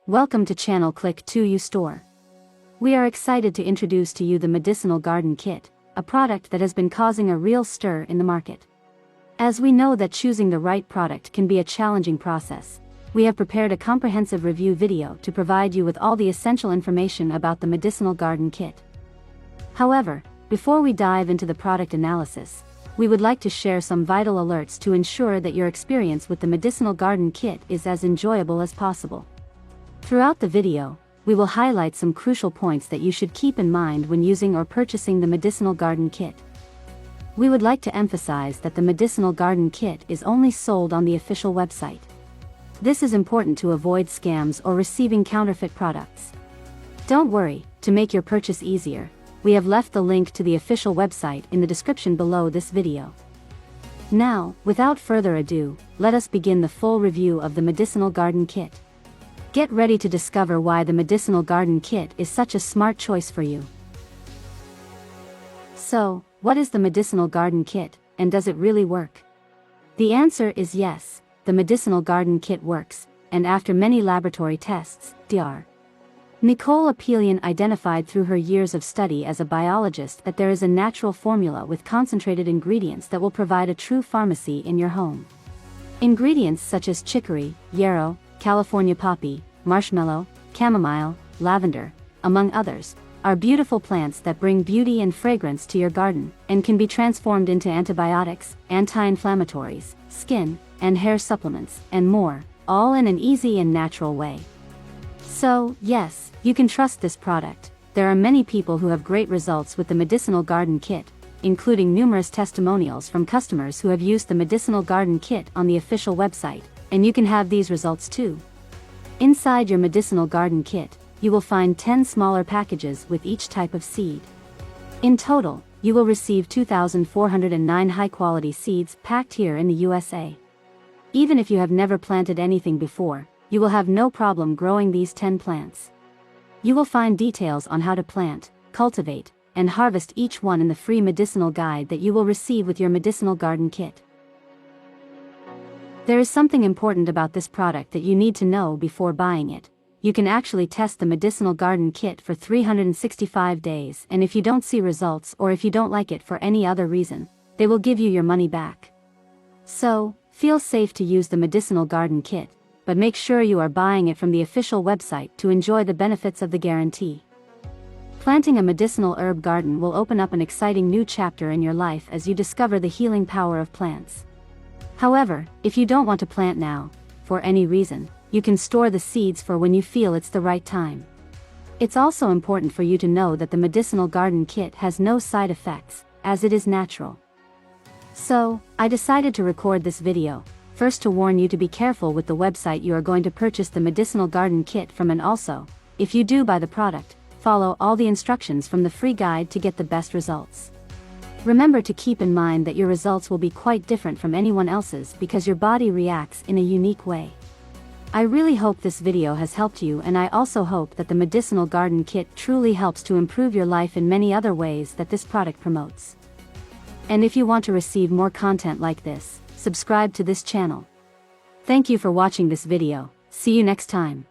Welcome to channel Click to You Store. We are excited to introduce to you the Medicinal Garden Kit, a product that has been causing a real stir in the market. As we know that choosing the right product can be a challenging process, we have prepared a comprehensive review video to provide you with all the essential information about the Medicinal Garden Kit. However, before we dive into the product analysis, we would like to share some vital alerts to ensure that your experience with the Medicinal Garden Kit is as enjoyable as possible. Throughout the video, we will highlight some crucial points that you should keep in mind when using or purchasing the Medicinal Garden Kit. We would like to emphasize that the Medicinal Garden Kit is only sold on the official website. This is important to avoid scams or receiving counterfeit products. Don't worry, to make your purchase easier, we have left the link to the official website in the description below this video. Now, without further ado, let us begin the full review of the Medicinal Garden Kit. Get ready to discover why the Medicinal Garden Kit is such a smart choice for you. So, what is the Medicinal Garden Kit, and does it really work? The answer is yes, the Medicinal Garden Kit works, and after many laboratory tests, Dr. Nicole Apelian identified through her years of study as a biologist that there is a natural formula with concentrated ingredients that will provide a true pharmacy in your home. Ingredients such as chicory, yarrow, California poppy, marshmallow, chamomile, lavender, among others, are beautiful plants that bring beauty and fragrance to your garden, and can be transformed into antibiotics, anti-inflammatories, skin and hair supplements, and more, all in an easy and natural way. So, yes, you can trust this product. There are many people who have great results with the Medicinal Garden Kit, including numerous testimonials from customers who have used the Medicinal Garden Kit on the official website, and you can have these results too. Inside your Medicinal Garden Kit, you will find 10 smaller packages with each type of seed. In total, you will receive 2,409 high-quality seeds packed here in the USA. Even if you have never planted anything before, you will have no problem growing these 10 plants. You will find details on how to plant, cultivate, and harvest each one in the free medicinal guide that you will receive with your Medicinal Garden Kit. There is something important about this product that you need to know before buying it. You can actually test the Medicinal Garden Kit for 365 days, and if you don't see results or if you don't like it for any other reason, they will give you your money back. So, feel safe to use the Medicinal Garden Kit, but make sure you are buying it from the official website to enjoy the benefits of the guarantee. Planting a medicinal herb garden will open up an exciting new chapter in your life as you discover the healing power of plants. However, if you don't want to plant now, for any reason, you can store the seeds for when you feel it's the right time. It's also important for you to know that the Medicinal Garden Kit has no side effects, as it is natural. So, I decided to record this video, first to warn you to be careful with the website you are going to purchase the Medicinal Garden Kit from, and also, if you do buy the product, follow all the instructions from the free guide to get the best results. Remember to keep in mind that your results will be quite different from anyone else's because your body reacts in a unique way. I really hope this video has helped you, and I also hope that the Medicinal Garden Kit truly helps to improve your life in many other ways that this product promotes. And if you want to receive more content like this, subscribe to this channel. Thank you for watching this video. See you next time.